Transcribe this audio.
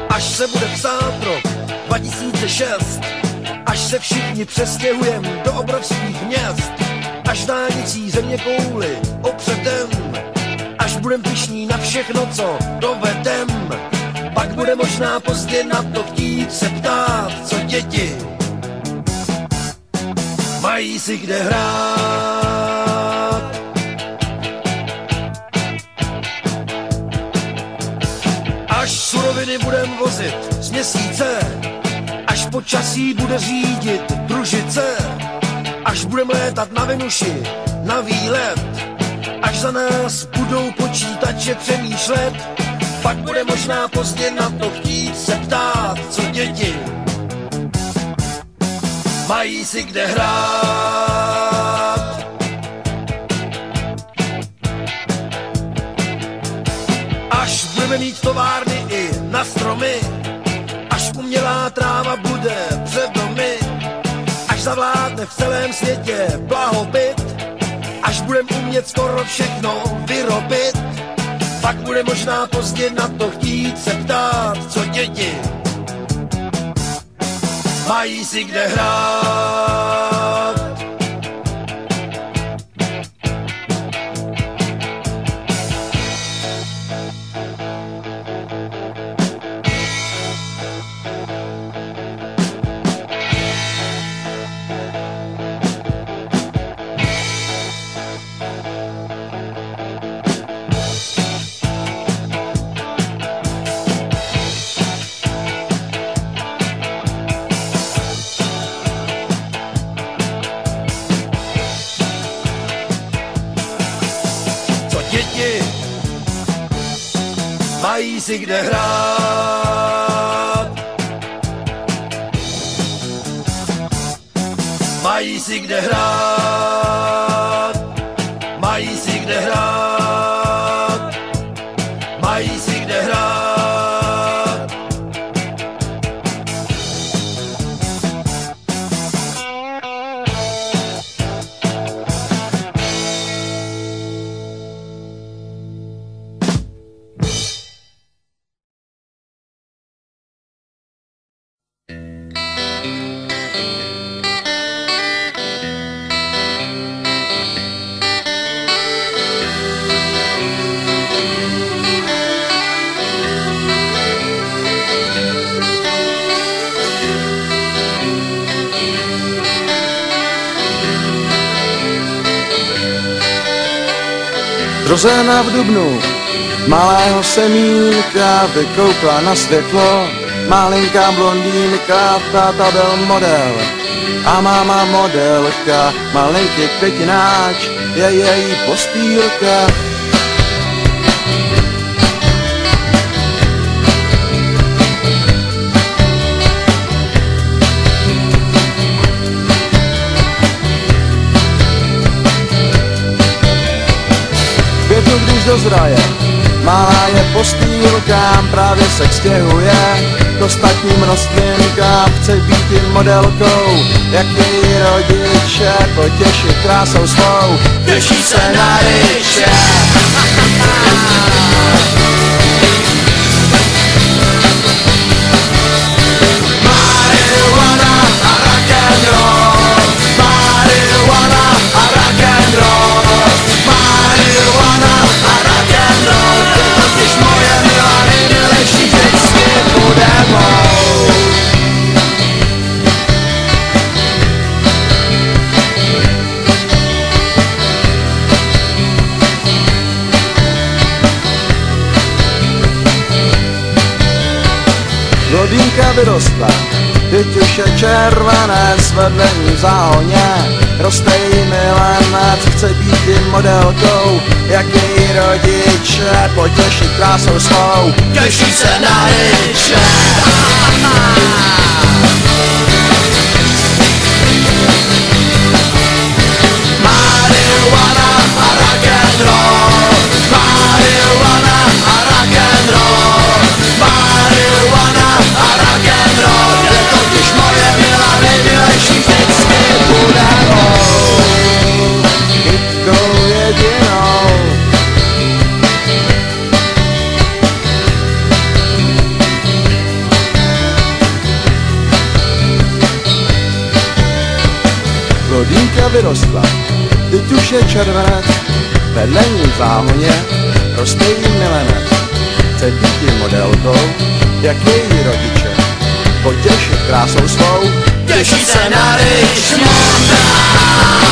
Až se bude psát rok 2006, až se všichni přestěhujem do obrovských měst, až dálnicí země kouli opředem, až budem pyšní na všechno, co dovedem, pak bude možná pozdě na to chtít se ptát, co děti mají si kde hrát. Až suroviny budem vozit z měsíce, až počasí bude řídit družice, až budem létat na Venuši na výlet, až za nás budou počítače přemýšlet, pak bude možná pozdě na to chtít se ptát, co děti mají si kde hrát. Až budeme mít továrny i na stromy, až umělá tráva bude před domy, až zavládne v celém světě blahobyt, až budem umět skoro všechno vyrobit, pak bude možná pozdě na to chtít se ptát, co děti mají si kde hrát. Děti mají si kde hrát, mají si kde hrát, mají si kde hrát, mají si kde hrát. Zrozená v dubnu, malého semínka vykoukla na světlo. Malinká blondýnka, táta byl model a máma modelka. Malinký květináč je její postýlka. Když dozraje, malá je postýlkám, právě se stěhuje k ostatním rostlinkám, chce být jim modelkou, jak její rodiče, potěšit krásou svou, těší se na ryče. Marihuana a rock'n'roll, marihuana a rock'n'roll, marihuana a rock'n'roll, to totiž moje milá nejmilejší vždycky bude mou. Blondýnka vyrostla, teď už je červené, zvedle ní v záhoně, roste jí milenec, chce být jim modelkou, jak její rodiče, potěšit krásou svou, těší se na ryče. dcera vyrostla, teď už je červenec, vedle ní v záhoně roste jí milenec. Chce být modelkou, jak její rodiče, potěšit krásou svou, těší se na Richmonda.